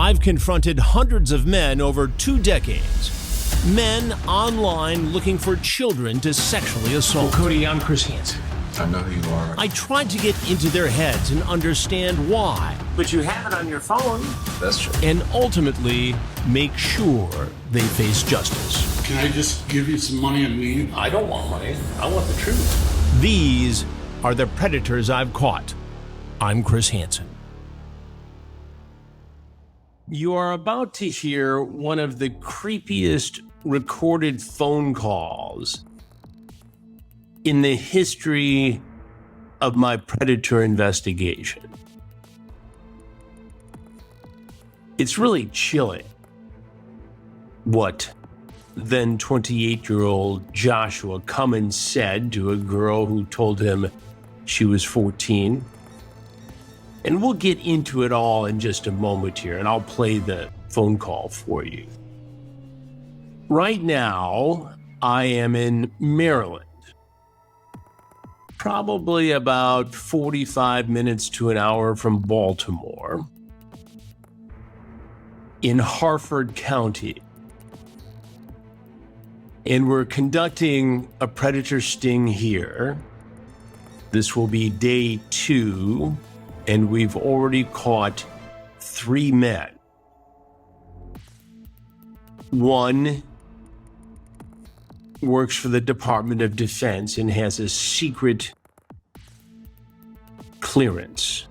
I've confronted hundreds of men over 2 decades. Men online looking for children to sexually assault. Well, Cody, I'm Chris Hansen. I know who you are. I tried to get into their heads and understand why. But you have it on your phone. That's true. And ultimately make sure they face justice. Can I just give you some money and leave? I don't want money. I want the truth. These are the predators I've caught. I'm Chris Hansen. You are about to hear one of the creepiest recorded phone calls in the history of my predator investigation. It's really chilling what then 28-year-old Joshua Cummins said to a girl who told him she was 14. And we'll get into it all in just a moment here, and I'll play the phone call for you. Right now, I am in Maryland, probably about 45 minutes to an hour from Baltimore, in Harford County. And we're conducting a predator sting here. This will be day 2. And we've already caught 3 men. One works for the Department of Defense and has a secret clearance,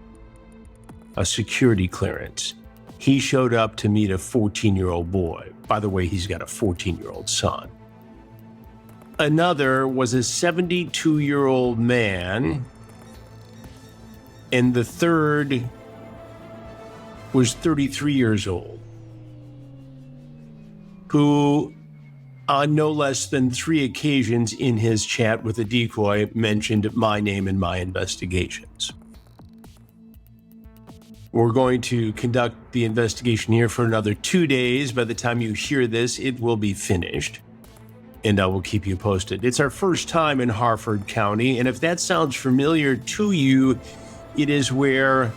a security clearance. He showed up to meet a 14-year-old boy. By the way, he's got a 14-year-old son. Another was a 72-year-old man. And the third was 33 years old, who on no less than 3 occasions in his chat with a decoy mentioned my name in my investigations. We're going to conduct the investigation here for another 2 days. By the time you hear this, it will be finished, and I will keep you posted. It's our first time in Harford County, and if that sounds familiar to you, it is where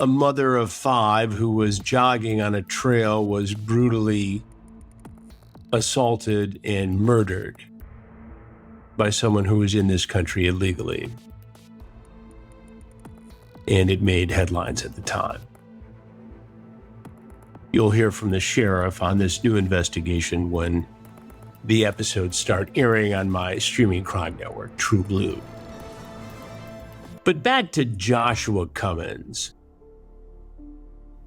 a mother of 5 who was jogging on a trail was brutally assaulted and murdered by someone who was in this country illegally. And it made headlines at the time. You'll hear from the sheriff on this new investigation when the episodes start airing on my streaming crime network, True Blue. But back to Joshua Cummins.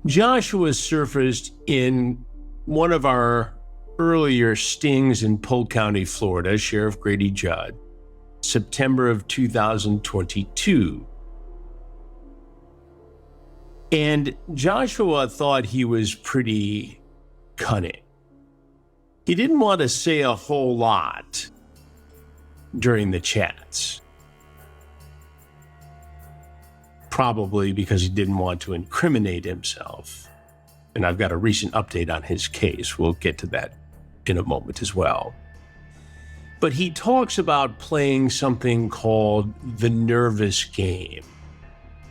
Joshua surfaced in one of our earlier stings in Polk County, Florida, Sheriff Grady Judd, September of 2022. And Joshua thought he was pretty cunning. He didn't want to say a whole lot during the chats. Probably because he didn't want to incriminate himself. And I've got a recent update on his case. We'll get to that in a moment as well. But he talks about playing something called the nervous game.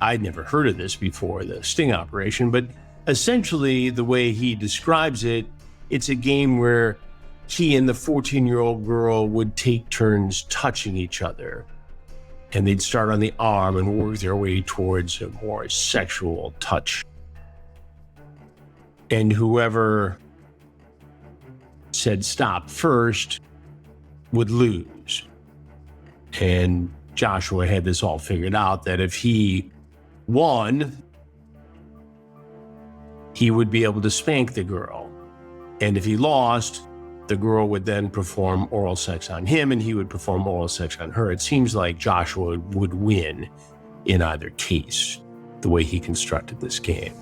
I'd never heard of this before the sting operation, but essentially the way he describes it, it's a game where he and the 14-year-old girl would take turns touching each other. And they'd start on the arm and work their way towards a more sexual touch. And whoever said stop first would lose. And Joshua had this all figured out, that if he won, he would be able to spank the girl. And if he lost, the girl would then perform oral sex on him, and he would perform oral sex on her. It seems like Joshua would win in either case, the way he constructed this game.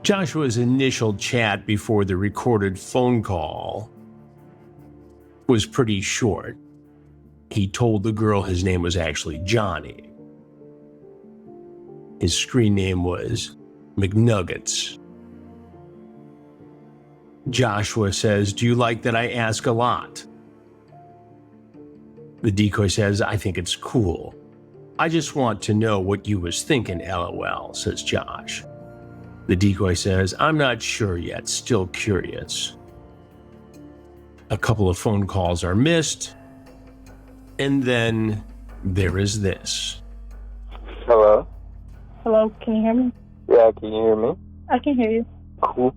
Joshua's initial chat before the recorded phone call was pretty short. He told the girl his name was actually Johnny. His screen name was McNuggets. Joshua says, "Do you like that I ask a lot?" The decoy says, "I think it's cool. I just want to know what you was thinking, LOL," says Josh. The decoy says, I'm not sure yet, still curious. A couple of phone calls are missed, and then there is this. Hello? Hello, can you hear me? Yeah, can you hear me? I can hear you. Cool.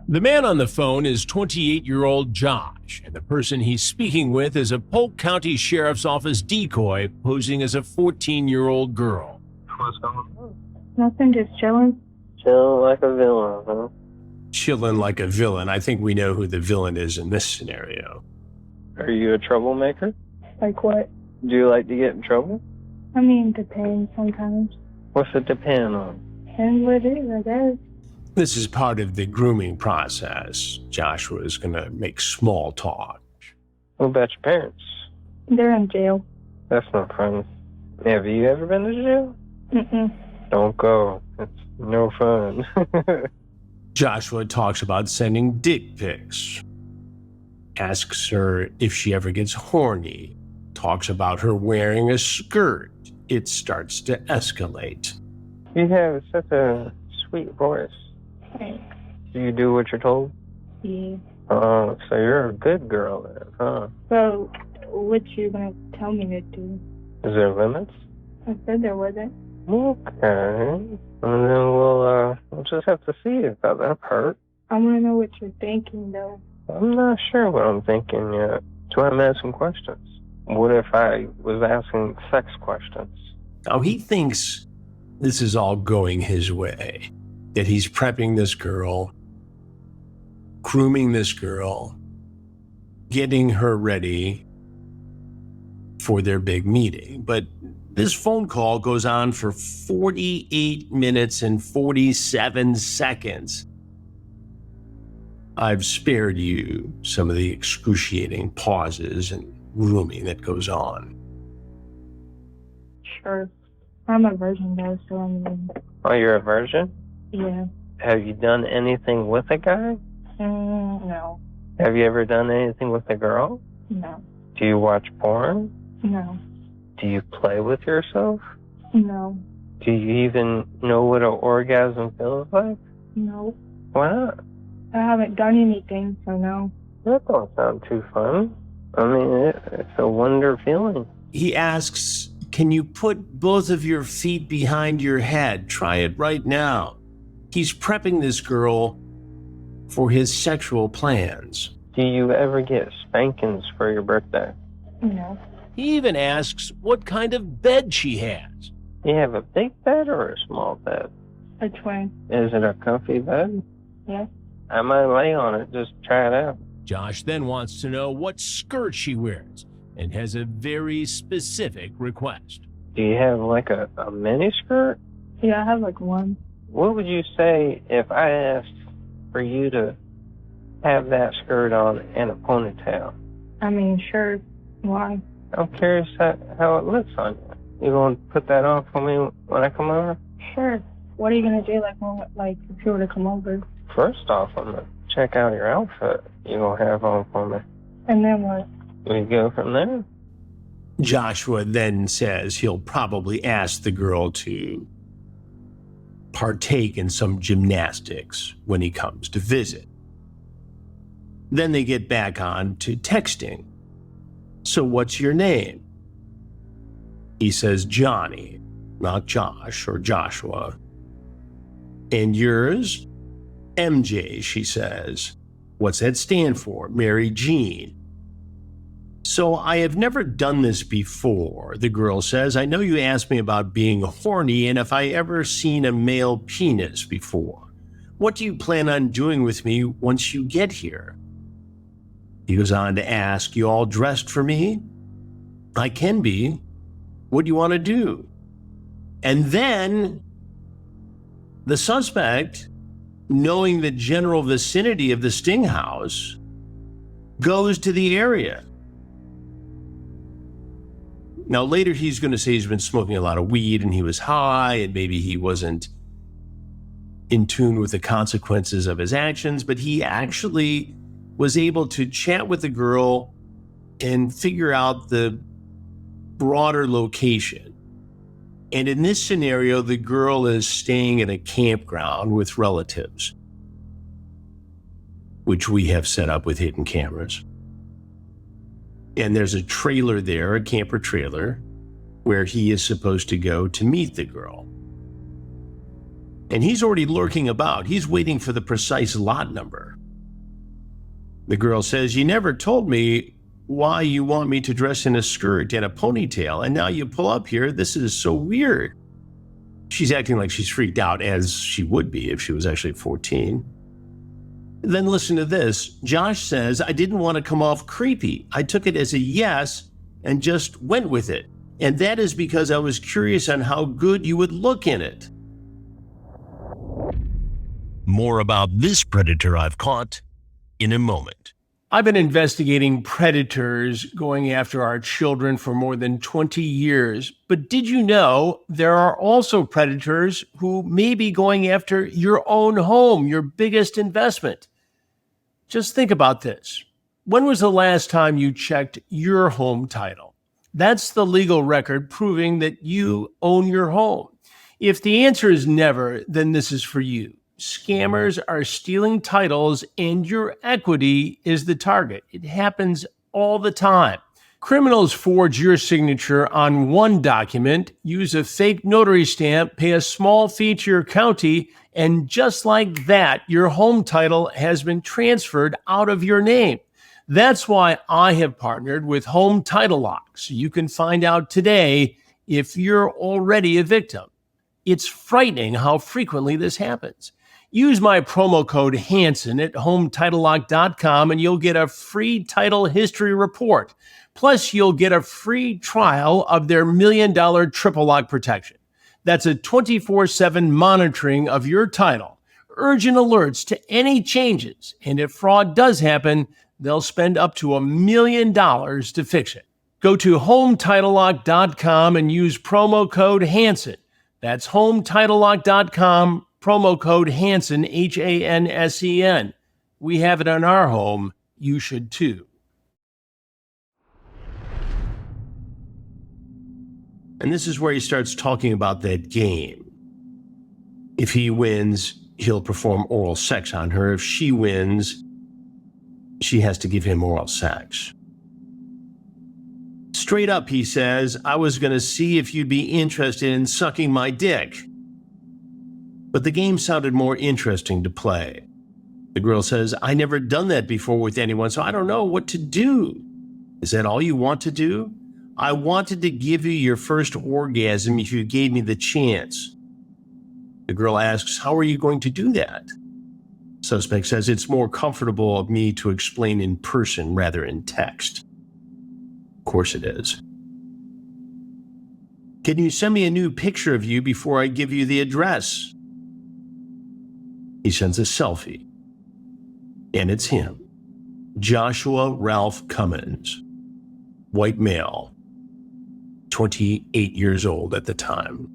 The man on the phone is 28-year-old Josh, and the person he's speaking with is a Polk County Sheriff's Office decoy posing as a 14-year-old girl. What's going on? Nothing, just chilling. Chilling like a villain, huh? Chilling like a villain. I think we know who the villain is in this scenario. Are you a troublemaker? Like what? Do you like to get in trouble? I mean, depends sometimes. What's it depend on? Depends what it is, I guess. This is part of the grooming process. Joshua is going to make small talk. What about your parents? They're in jail. That's not fun. Have you ever been to jail? Mm-mm. Don't go. It's no fun. Joshua talks about sending dick pics. Asks her if she ever gets horny. Talks about her wearing a skirt. It starts to escalate. You have such a sweet voice. Thanks. Do you do what you're told? Yeah. So you're a good girl then, huh? So, what you gonna tell me to do? Is there limits? I said there wasn't. Okay. And then we'll just have to see about that part. I wanna know what you're thinking, though. I'm not sure what I'm thinking yet. So I'm asking questions. What if I was asking sex questions? Now, he thinks this is all going his way. That he's prepping this girl, grooming this girl, getting her ready for their big meeting. But this phone call goes on for 48 minutes and 47 seconds. I've spared you some of the excruciating pauses and grooming that goes on. Sure. I'm a virgin, though, so I mean, Oh, you're a virgin? yeah. Have you done anything with a guy? No. Have you ever done anything with a girl? No. Do you watch porn? No. Do you play with yourself? No. Do you even know what an orgasm feels like? No. Why not? I haven't done anything, so no. That don't sound too fun. I mean, it's a wonder feeling. He asks, can you put both of your feet behind your head? Try it right now. He's prepping this girl for his sexual plans. Do you ever get spankings for your birthday? No. He even asks what kind of bed she has. Do you have a big bed or a small bed? A twin. Is it a comfy bed? Yeah. I might lay on it, just try it out. Josh then wants to know what skirt she wears and has a very specific request. Do you have like a mini skirt? Yeah, I have like one. What would you say if I asked for you to have that skirt on and a ponytail? I mean, sure. Why? I'm curious how it looks on you. You gonna put that on for me when I come over? Sure. What are you gonna do, like if you were to come over? First off, I'm gonna check out your outfit you gonna have on for me. And then what? We go from there. Joshua then says he'll probably ask the girl to partake in some gymnastics when he comes to visit. Then they get back on to texting. So what's your name? He says Johnny, not Josh or Joshua. And yours? MJ, she says. What's that stand for? Mary Jean. So I have never done this before, the girl says. I know you asked me about being horny and if I ever seen a male penis before. What do you plan on doing with me once you get here? He goes on to ask, you all dressed for me? I can be. What do you want to do? And then the suspect, knowing the general vicinity of the Sting house, goes to the area. Now, later he's going to say he's been smoking a lot of weed and he was high and maybe he wasn't in tune with the consequences of his actions, but he actually was able to chat with the girl and figure out the broader location And in this scenario, the girl is staying at a campground with relatives, which we have set up with hidden cameras. And there's a trailer there, a camper trailer, where he is supposed to go to meet the girl. And he's already lurking about. He's waiting for the precise lot number. The girl says, "You never told me why you want me to dress in a skirt and a ponytail, and now you pull up here. This is so weird." She's acting like she's freaked out, as she would be if she was actually 14. Then listen to this. Josh says, "I didn't want to come off creepy. I took it as a yes and just went with it. And that is because I was curious on how good you would look in it." More about this predator I've caught in a moment. I've been investigating predators going after our children for more than 20 years, but did you know there are also predators who may be going after your own home, your biggest investment? Just think about this. When was the last time you checked your home title? That's the legal record proving that you own your home. If the answer is never, then this is for you. Scammers are stealing titles and your equity is the target. It happens all the time. Criminals forge your signature on one document, use a fake notary stamp, pay a small fee to your county, and just like that, your home title has been transferred out of your name. That's why I have partnered with Home Title Lock, so you can find out today if you're already a victim. It's frightening how frequently this happens. Use my promo code Hansen at HometitleLock.com and you'll get a free title history report. Plus, you'll get a free trial of their $1 million triple lock protection. That's a 24/7 monitoring of your title, urgent alerts to any changes, and if fraud does happen, they'll spend up to $1 million to fix it. Go to HometitleLock.com and use promo code Hansen. That's HometitleLock.com, promo code Hansen, Hansen. We have it on our home. You should too. And this is where he starts talking about that game. If he wins, he'll perform oral sex on her. If she wins, she has to give him oral sex. Straight up, he says, "I was going to see if you'd be interested in sucking my dick." But the game sounded more interesting to play. The girl says, "I never done that before with anyone, so I don't know what to do." "Is that all you want to do?" "I wanted to give you your first orgasm if you gave me the chance." The girl asks, "How are you going to do that?" Suspect says, "It's more comfortable of me to explain in person rather than text." Of course it is. "Can you send me a new picture of you before I give you the address?" He sends a selfie. And it's him. Joshua Ralph Cummins. White male. 28 years old at the time.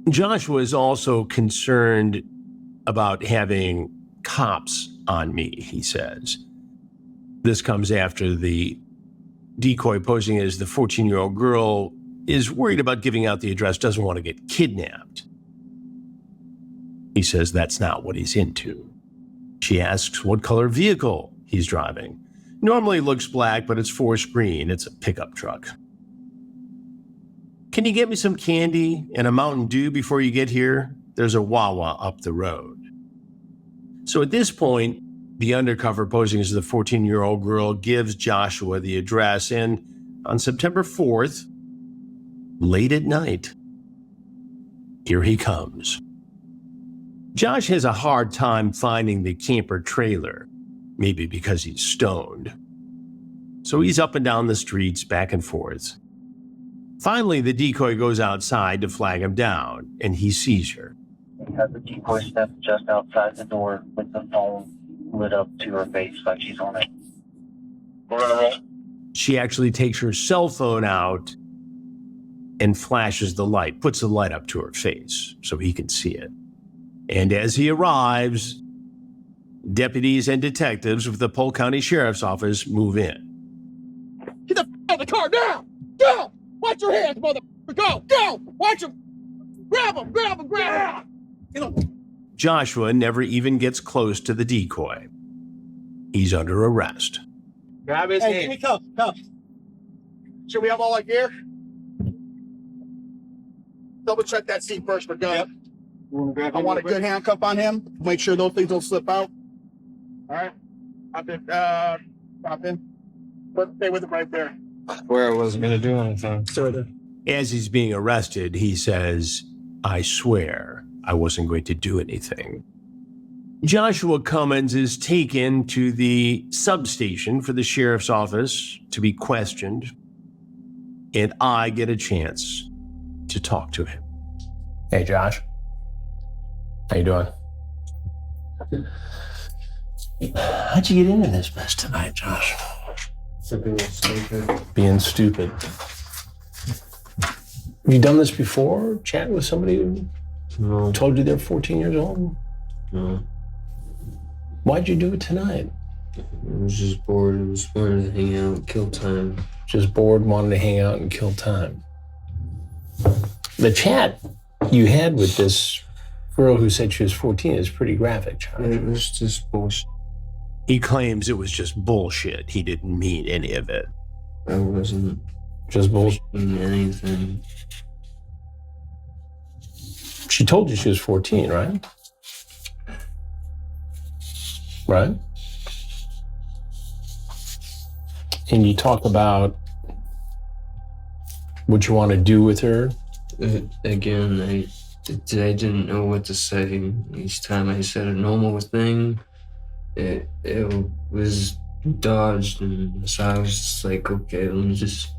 Joshua is also concerned about having cops on me, he says. This comes after the decoy posing as the 14-year-old girl is worried about giving out the address, doesn't want to get kidnapped. He says that's not what he's into. She asks what color vehicle he's driving. Normally looks black, but it's forest green. It's a pickup truck. "Can you get me some candy and a Mountain Dew before you get here? There's a Wawa up the road." So at this point, the undercover posing as the 14-year-old girl gives Joshua the address, and on September 4th, late at night, here he comes. Josh has a hard time finding the camper trailer, maybe because he's stoned. So he's up and down the streets, back and forth. Finally, the decoy goes outside to flag him down, and he sees her. We have the decoy step just outside the door with the phone lit up to her face like she's on it. We're gonna roll. She actually takes her cell phone out and flashes the light, puts the light up to her face so he can see it. And as he arrives, deputies and detectives with the Polk County Sheriff's Office move in. Get the f*** out of the car now! Down! Watch your hands, mother... Go! Watch him! Grab him! Get up! Joshua never even gets close to the decoy. He's under arrest. Grab his Hey, hand. give me cuffs. Should we have all our gear? Double check that seat first for gun. I want a good handcuff on him. Make sure those things don't slip out. All right. Pop in. Stay with him right there. Where I wasn't gonna do anything. As he's being arrested, he says, "I swear I wasn't going to do anything." Joshua Cummins is taken to the substation for the sheriff's office to be questioned, and I get a chance to talk to him. Hey, Josh. How you doing? How'd you get into this mess tonight, Josh? Being stupid. Have you done this before? Chatting with somebody who told you they're 14 years old? No. Why'd you do it tonight? I was just bored. I was wanting to hang out, kill time. Just bored, wanted to hang out and kill time. The chat you had with this girl who said she was 14 is pretty graphic, Josh. It was just bullshit. He claims it was just bullshit. He didn't mean any of it. I wasn't Just bullshit. mean anything. She told you she was 14, right? Right? And you talk about what you want to do with her. Again, I didn't know what to say. Each time I said a normal thing, it was dodged, and so I was just like, okay, let me just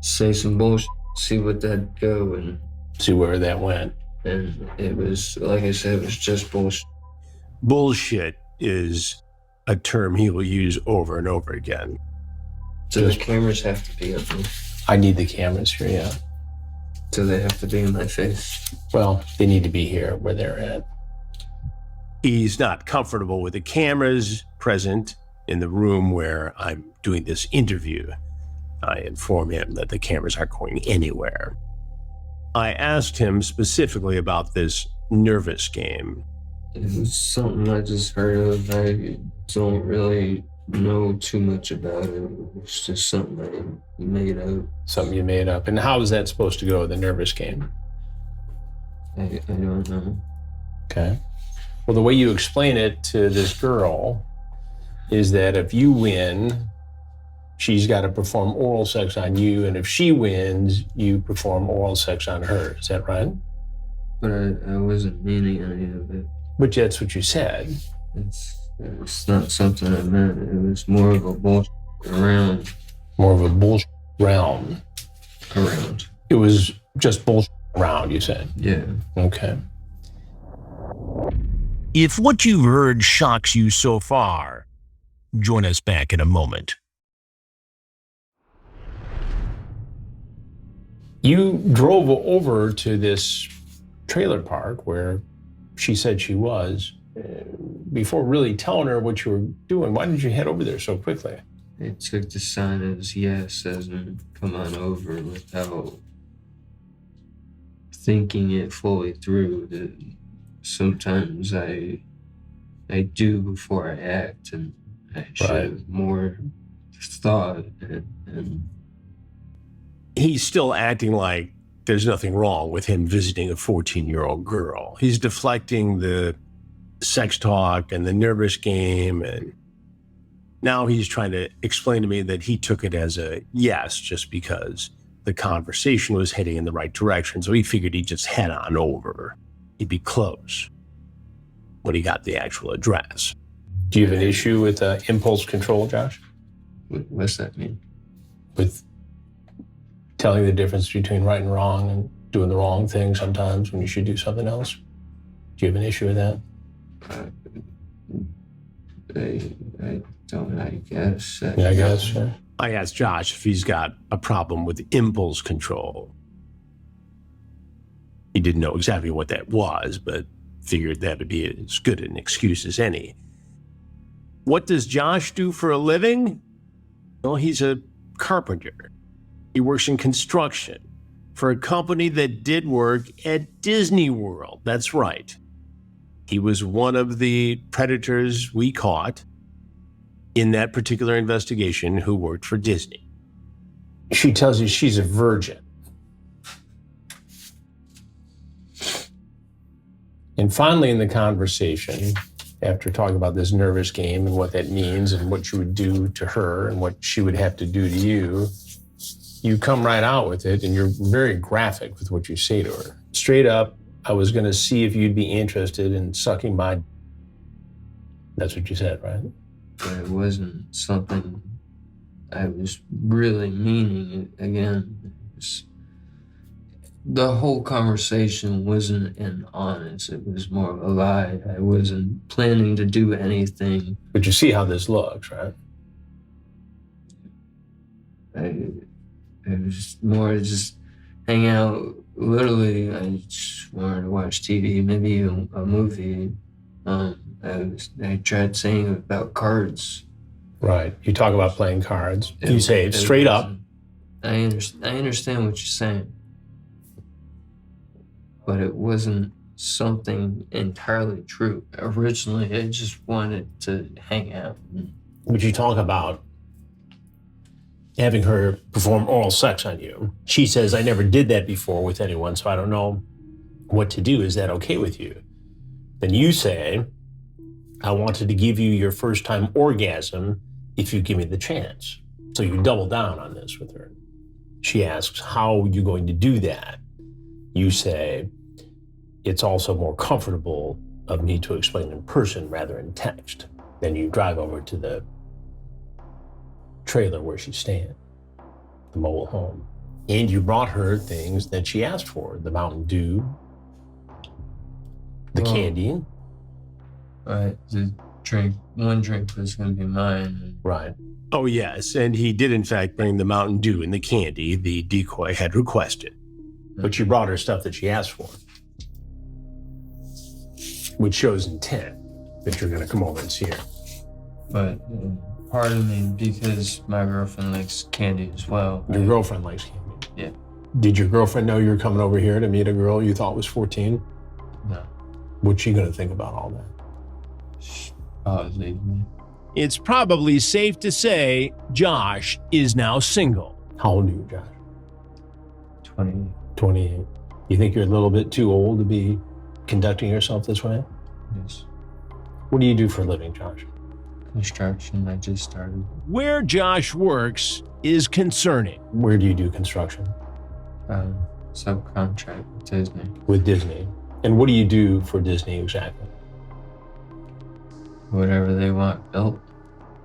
say some bullshit, see what that go, and See where that went. and it was, like I said, it was just bullshit. Bullshit is a term he will use over and over again. So the cameras have to be up me. I need the cameras here, yeah. So they have to be in my face. Well, they need to be here where they're at. He's not comfortable with the cameras present in the room where I'm doing this interview. I inform him that the cameras aren't going anywhere. I asked him specifically about this nervous game. It was something I just heard of. I don't really know too much about it. It's just something I made up. Something you made up. And how is that supposed to go, the nervous game? I don't know. Okay. Well, the way you explain it to this girl is that if you win, she's got to perform oral sex on you, and if she wins, you perform oral sex on her. Is that right? But I wasn't meaning any of it. But that's what you said. It's not something I meant. It was more of a bullshit around. More of a bullshit round. Around. It was just bullshit around, you said. Yeah. Okay. If what you've heard shocks you so far, join us back in a moment. You drove over to this trailer park where she said she was. Before really telling her what you were doing, why did you head over there so quickly? I took the sign as yes, as in come on over, without thinking it fully through. That sometimes I do before I act, and I should have more thought. And he's still acting like there's nothing wrong with him visiting a 14-year-old girl. He's deflecting the sex talk and the nervous game, and now he's trying to explain to me that he took it as a yes just because the conversation was heading in the right direction, so he figured he'd just head on over. He'd be close when he got the actual address. Do you have an issue with impulse control, Josh? what's that mean? With telling the difference between right and wrong and doing the wrong thing sometimes when you should do something else? Do you have an issue with that? I don't, I guess. Yeah, I guess. Yeah. I asked Josh if he's got a problem with impulse control. He didn't know exactly what that was, but figured that would be as good an excuse as any. What does Josh do for a living? Well, he's a carpenter. He works in construction. for a company that did work at Disney World. That's right. He was one of the predators we caught in that particular investigation who worked for Disney. She tells you she's a virgin. And finally in the conversation, after talking about this nervous game and what that means and what you would do to her and what she would have to do to you, you come right out with it and you're very graphic with what you say to her. Straight up, I was going to see if you'd be interested in sucking my... That's what you said, right? But it wasn't something I was really meaning. Again, the whole conversation wasn't an honest. It was more of a lie. I wasn't planning to do anything. But you see how this looks, right? It was more just hang out. Literally, I just wanted to watch TV, maybe a movie. I tried saying about cards. Right. You talk about playing cards. You say it straight up. I understand what you're saying. But it wasn't something entirely true. Originally, I just wanted to hang out. Would you talk about having her perform oral sex on you? She says, I never did that before with anyone, so I don't know what to do. Is that okay with you? Then you say, I wanted to give you your first time orgasm if you give me the chance. So you double down on this with her. She asks, how are you going to do that? You say, it's also more comfortable of me to explain in person rather than text. Then you drive over to the trailer where she's staying, the mobile home. And you brought her things that she asked for, the Mountain Dew, the candy. Right, one drink was going to be mine. Right. Oh, yes, and he did in fact bring the Mountain Dew and the candy the decoy had requested. But you brought her stuff that she asked for, which shows intent that you're going to come over and see her. But part of me, because my girlfriend likes candy as well. Your girlfriend likes candy? Yeah. Did your girlfriend know you were coming over here to meet a girl you thought was 14? No. What's she going to think about all that? Leave me. It's probably safe to say Josh is now single. How old are you, Josh? 28. 28. You think you're a little bit too old to be conducting yourself this way? Yes. What do you do for a living, Josh? Construction, I just started. Where Josh works is concerning. Where do you do construction? Subcontract with Disney. With Disney. And what do you do for Disney exactly? Whatever they want built.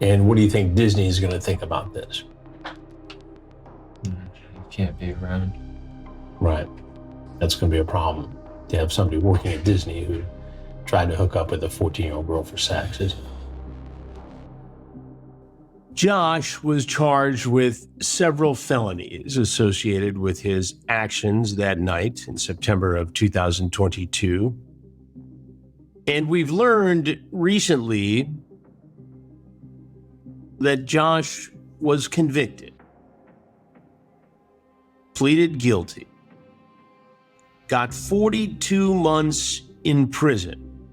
And what do you think Disney is going to think about this? You can't be around. Right. That's going to be a problem to have somebody working at Disney who tried to hook up with a 14-year-old girl for sex, isn't it? Josh was charged with several felonies associated with his actions that night in September of 2022. And we've learned recently that Josh was convicted, pleaded guilty, got 42 months in prison,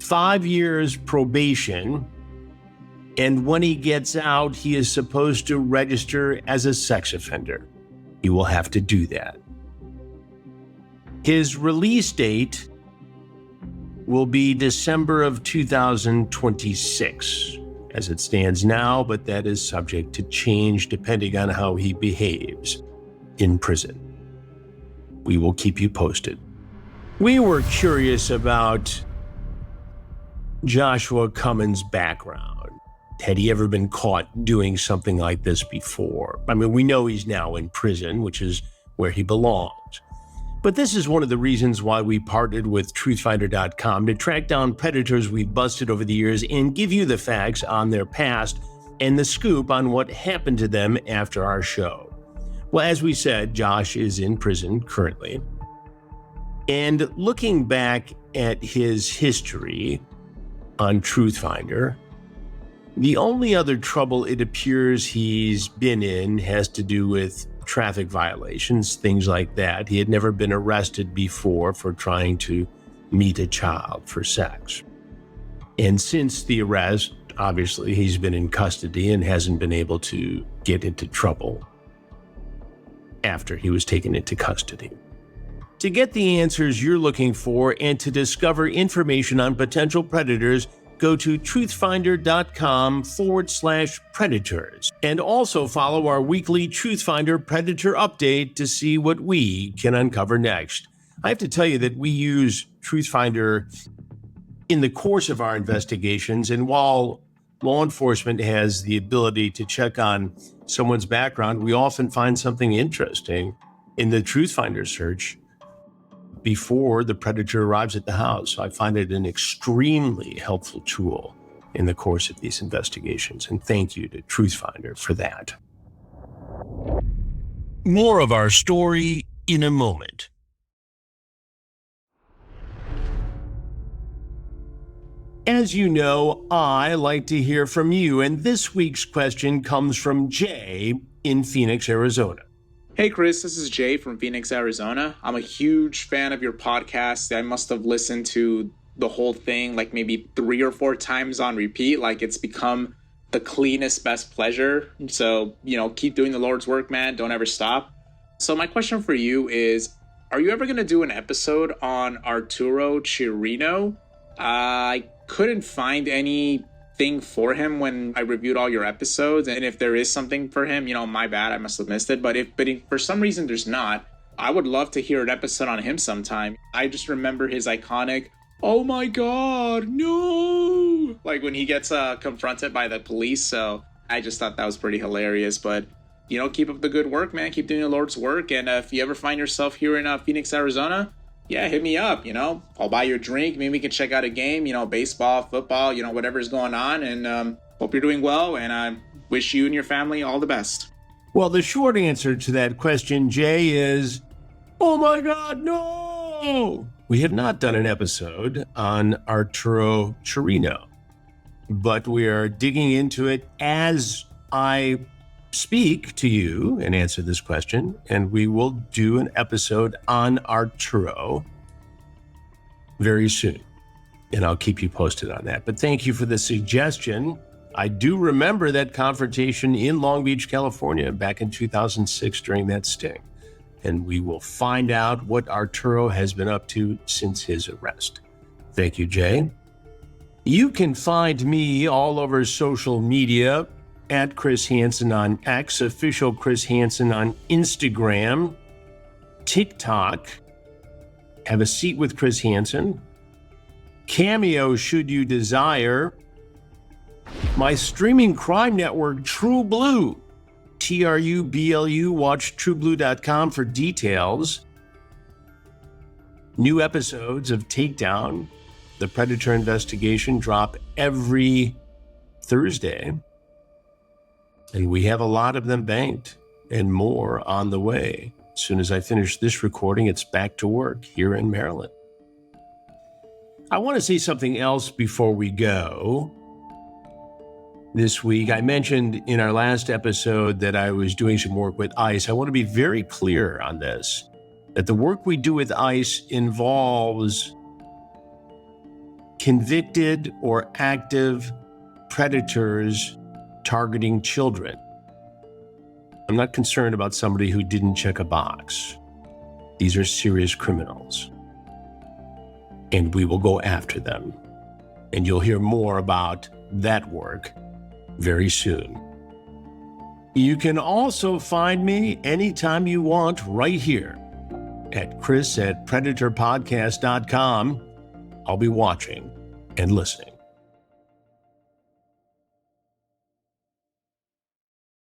5 years probation, and when he gets out, he is supposed to register as a sex offender. He will have to do that. His release date will be December of 2026, as it stands now, but that is subject to change depending on how he behaves in prison. We will keep you posted. We were curious about Joshua Cummins' background. Had he ever been caught doing something like this before? I mean, we know he's now in prison, which is where he belongs. But this is one of the reasons why we partnered with truthfinder.com to track down predators we've busted over the years and give you the facts on their past and the scoop on what happened to them after our show. Well, as we said, Josh is in prison currently. And looking back at his history on Truthfinder, the only other trouble it appears he's been in has to do with traffic violations, things like that. He had never been arrested before for trying to meet a child for sex. And since the arrest, obviously, he's been in custody and hasn't been able to get into trouble after he was taken into custody. To get the answers you're looking for and to discover information on potential predators, go to truthfinder.com/predators and also follow our weekly Truthfinder Predator Update to see what we can uncover next. I have to tell you that we use Truthfinder in the course of our investigations, and while law enforcement has the ability to check on someone's background, we often find something interesting in the Truthfinder search before the predator arrives at the house. So I find it an extremely helpful tool in the course of these investigations, and thank you to Truthfinder for that. More of our story in a moment. As you know, I like to hear from you, and this week's question comes from Jay in Phoenix, Arizona. Hey Chris, this is Jay from Phoenix, Arizona. I'm a huge fan of your podcast. I must have listened to the whole thing like maybe 3 or 4 times on repeat. Like it's become the cleanest, best pleasure. So, keep doing the Lord's work, man. Don't ever stop. So my question for you is, are you ever going to do an episode on Arturo Chirino? I couldn't find anything for him when I reviewed all your episodes, and if there is something for him, my bad, I must have missed it. But if for some reason there's not, I would love to hear an episode on him sometime. I just remember his iconic, "Oh my God, no!" like when he gets confronted by the police. So I just thought that was pretty hilarious. But keep up the good work, man. Keep doing the Lord's work. And if you ever find yourself here in Phoenix, Arizona, yeah, hit me up, I'll buy you a drink. Maybe we can check out a game, baseball, football, whatever's going on. And hope you're doing well. And I wish you and your family all the best. Well, the short answer to that question, Jay, is, oh my God, no! We have not done an episode on Arturo Chirino, but we are digging into it as I speak to you and answer this question, and we will do an episode on Arturo very soon, and I'll keep you posted on that. But thank you for the suggestion. I do remember that confrontation in Long Beach, California, back in 2006 during that sting, and we will find out what Arturo has been up to since his arrest. Thank you, Jay. You can find me all over social media at Chris Hansen on X, official Chris Hansen on Instagram, TikTok, Have a Seat with Chris Hansen, Cameo should you desire, my streaming crime network, True Blue, TRUBLU, watch trueblue.com for details. New episodes of Takedown, the Predator investigation, drop every Thursday. And we have a lot of them banked and more on the way. As soon as I finish this recording, it's back to work here in Maryland. I want to say something else before we go. This week, I mentioned in our last episode that I was doing some work with ICE. I want to be very clear on this, that the work we do with ICE involves convicted or active predators targeting children. I'm not concerned about somebody who didn't check a box. These are serious criminals, and we will go after them. And you'll hear more about that work very soon. You can also find me anytime you want right here at Chris@predatorpodcast.com. I'll be watching and listening.